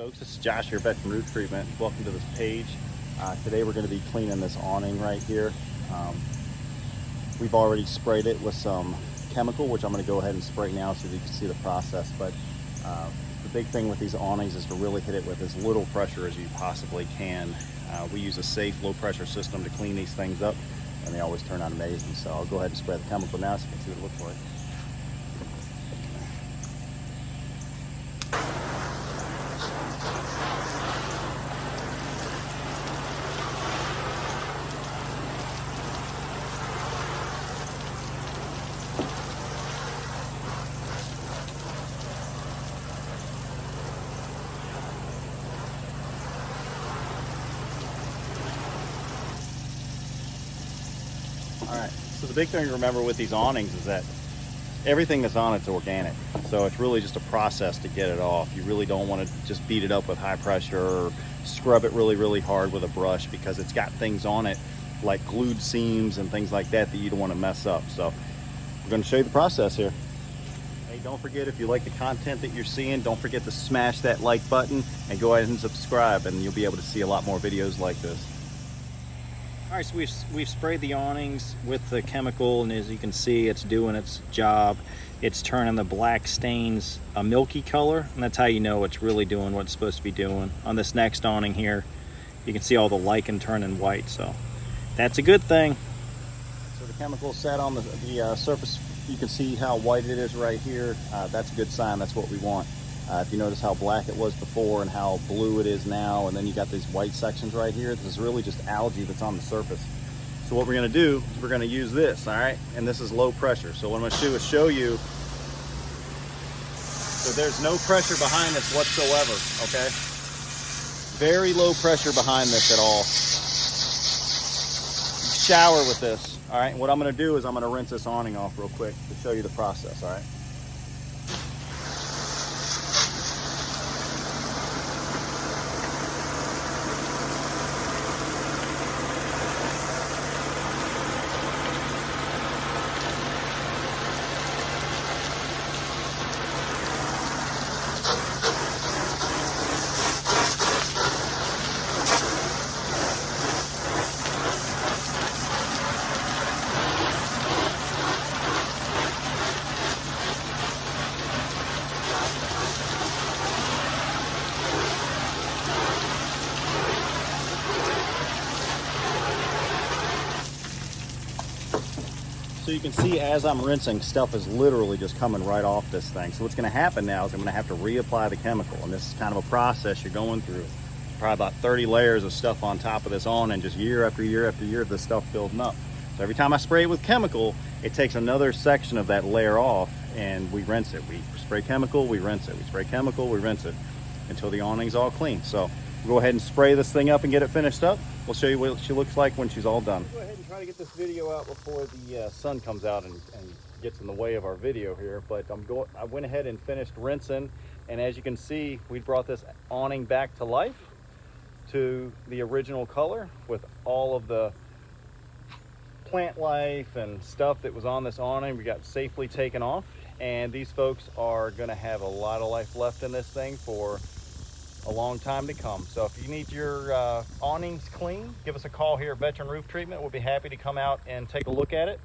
Folks, this is Josh here, Veteran Roof Treatment. Welcome to this page. Today we're going to be cleaning this awning right here. We've already sprayed it with some chemical, which I'm going to go ahead and spray now so that you can see the process. But the big thing with these awnings is to really hit it with as little pressure as you possibly can. We use a safe low pressure system to clean these things up, and they always turn out amazing. So I'll go ahead and spray the chemical now so you can see what it looks like. All right, so the big thing to remember with these awnings is that everything that's on it's organic. So it's really just a process to get it off. You really don't want to just beat it up with high pressure or scrub it really hard with a brush, because it's got things on it like glued seams and things like that that you don't want to mess up. So we're going to show you the process here. Hey, don't forget, if you like the content that you're seeing, don't forget to smash that like button and go ahead and subscribe, and you'll be able to see a lot more videos like this. All right, so we've sprayed the awnings with the chemical, and as you can see, it's doing its job. It's turning the black stains a milky color, and that's how you know it's really doing what it's supposed to be doing. On this next awning here, you can see all the lichen turning white, so that's a good thing. So the chemical sat on the surface. You can see how white it is right here. That's a good sign. That's what we want. If you notice how black it was before and how blue it is now, and then you got these white sections right here, this is really just algae that's on the surface. So what we're going to do is we're going to use this, all right? And this is low pressure. So what I'm going to do is show you. So there's no pressure behind this whatsoever, okay? Very low pressure behind this at all. Shower with this, all right? And what I'm going to do is I'm going to rinse this awning off real quick to show you the process, all right? So you can see as I'm rinsing, stuff is literally just coming right off this thing. So what's going to happen now is I'm going to have to reapply the chemical, and this is kind of a process you're going through. Probably about 30 layers of stuff on top of this awning, just year after year after year, this stuff building up. So every time I spray it with chemical, it takes another section of that layer off, and we rinse it. We spray chemical, we rinse it. We spray chemical, we rinse it until the awning's all clean. So we'll go ahead and spray this thing up and get it finished up. We'll show you what she looks like when she's all done. Go ahead and try to get this video out before the sun comes out and gets in the way of our video here. But I went ahead and finished rinsing, and as you can see, we brought this awning back to life to the original color with all of the plant life and stuff that was on this awning. We got safely taken off, and these folks are going to have a lot of life left in this thing for a long time to come. So if you need your awnings clean, give us a call here at Veteran Roof Treatment. We'll be happy to come out and take a look at it.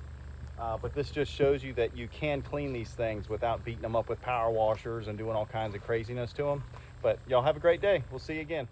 But this just shows you that you can clean these things without beating them up with power washers and doing all kinds of craziness to them. But y'all have a great day. We'll see you again.